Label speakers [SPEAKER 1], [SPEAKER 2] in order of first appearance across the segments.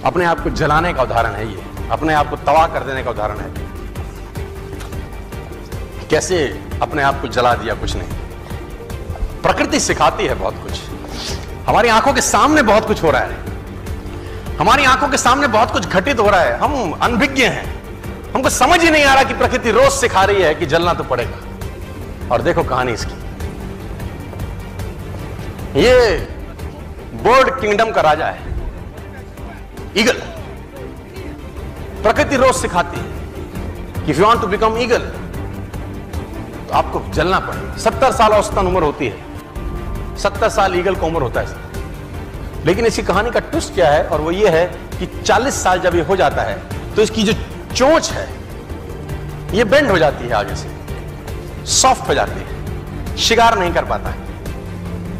[SPEAKER 1] अपने आप को जलाने का उदाहरण है ये, अपने आप को तबाह कर देने का उदाहरण है। कैसे अपने आप को जला दिया, कुछ नहीं। प्रकृति सिखाती है बहुत कुछ। हमारी आंखों के सामने बहुत कुछ हो रहा है, हमारी आंखों के सामने बहुत कुछ घटित हो रहा है। हम अनभिज्ञ हैं, हमको समझ ही नहीं आ रहा कि प्रकृति रोज सिखा रही है कि जलना तो पड़ेगा। और देखो कहानी इसकी, ये बर्ड किंगडम का राजा है, ईगल। प्रकृति रोज सिखाती है कि if you want to become eagle तो आपको जलना पड़ेगा। 70 साल औसतन उम्र होती है, 70 साल ईगल का उम्र होता है। लेकिन इसकी कहानी का ट्विस्ट क्या है, और वो ये है कि 40 साल जब ये हो जाता है तो इसकी जो चोंच है ये बेंड हो जाती है, आगे से सॉफ्ट हो जाती है, शिकार नहीं कर पाता है।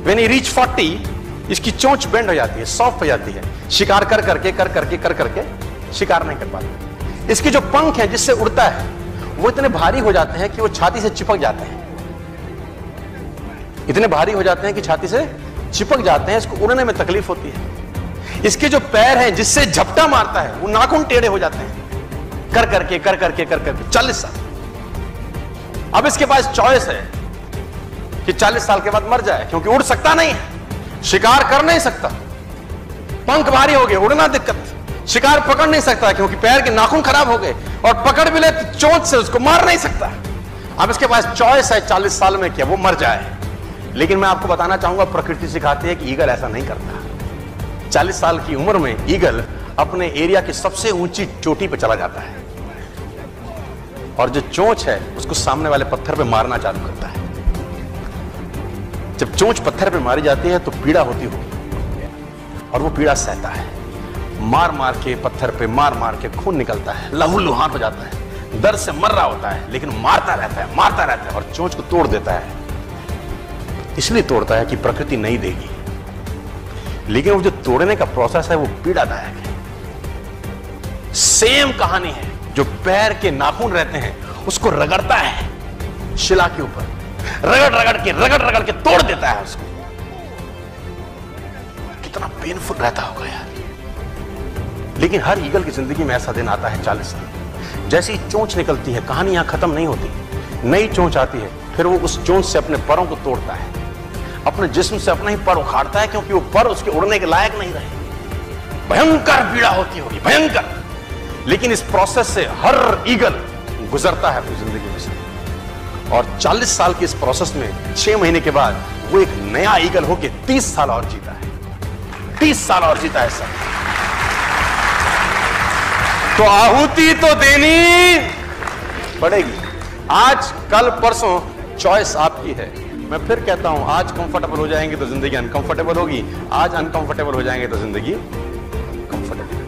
[SPEAKER 1] When he reach 40, इसकी चोंच बेंड हो जाती है, सॉफ्ट हो जाती है, शिकार कर करके शिकार नहीं कर पाता। इसके जो पंख हैं जिससे उड़ता है वो इतने भारी हो जाते हैं कि वो छाती से चिपक जाते हैं, इतने भारी हो जाते हैं कि छाती से चिपक जाते हैं, इसको उड़ने में तकलीफ होती है। इसके जो पैर हैं जिससे झपटा मारता है वो नाखून टेढ़े हो जाते हैं, कर करके 40 साल। अब इसके पास चॉइस है कि 40 साल के बाद मर जाए, क्योंकि उड़ सकता नहीं है, शिकार कर नहीं सकता, पंख भारी हो गए, उड़ना दिक्कत, शिकार पकड़ नहीं सकता क्योंकि पैर के नाखून खराब हो गए, और पकड़ भी ले तो चोंच से उसको मार नहीं सकता। अब इसके पास चॉइस है 40 साल में क्या वो मर जाए। लेकिन मैं आपको बताना चाहूंगा, प्रकृति सिखाती है कि ईगल ऐसा नहीं करता। 40 साल की उम्र में ईगल अपने एरिया की सबसे ऊंची चोटी पर चला जाता है, और जो चोंच है उसको सामने वाले पत्थर पे मारना चालू करता है। जब चोंच पत्थर पे मारी जाती है तो पीड़ा होती होगी, और वो पीड़ा सहता है, मार मार के पत्थर पे मार के खून निकलता है, लहूलुहान हो जाता है, दर्द से मर रहा होता है, लेकिन मारता रहता है और चोंच को तोड़ देता है। इसलिए तोड़ता है कि प्रकृति नहीं देगी, लेकिन वो जो तोड़ने का प्रोसेस है वो पीड़ादायक है। सेम कहानी है, जो पैर के नाखून रहते हैं उसको रगड़ता है शिला के ऊपर, रगड़ के तोड़ देता है उसको। कितना पेनफुल रहता होगा यार। लेकिन हर ईगल की जिंदगी में ऐसा दिन आता है 40 साल। जैसी चोंच निकलती है, कहानी यहां खत्म नहीं होती, नई चोंच आती है, फिर वो उस चोंच से अपने परों को तोड़ता है, अपने जिस्म से अपना ही पर उखाड़ता है, क्योंकि वो पर उसके उड़ने के लायक नहीं रहे। भयंकर पीड़ा होती होगी, भयंकर। लेकिन इस प्रोसेस से हर ईगल गुजरता है अपनी जिंदगी में से, और 40 साल की इस प्रोसेस में 6 महीने के बाद वो एक नया ईगल होके 30 साल और जीता है, 30 साल और जीता है सर। तो आहुति तो देनी पड़ेगी। आज कल परसों चॉइस आपकी है। मैं फिर कहता हूं, आज कंफर्टेबल हो जाएंगे तो जिंदगी अनकंफर्टेबल होगी, आज अनकंफर्टेबल हो जाएंगे तो जिंदगी कंफर्टेबल।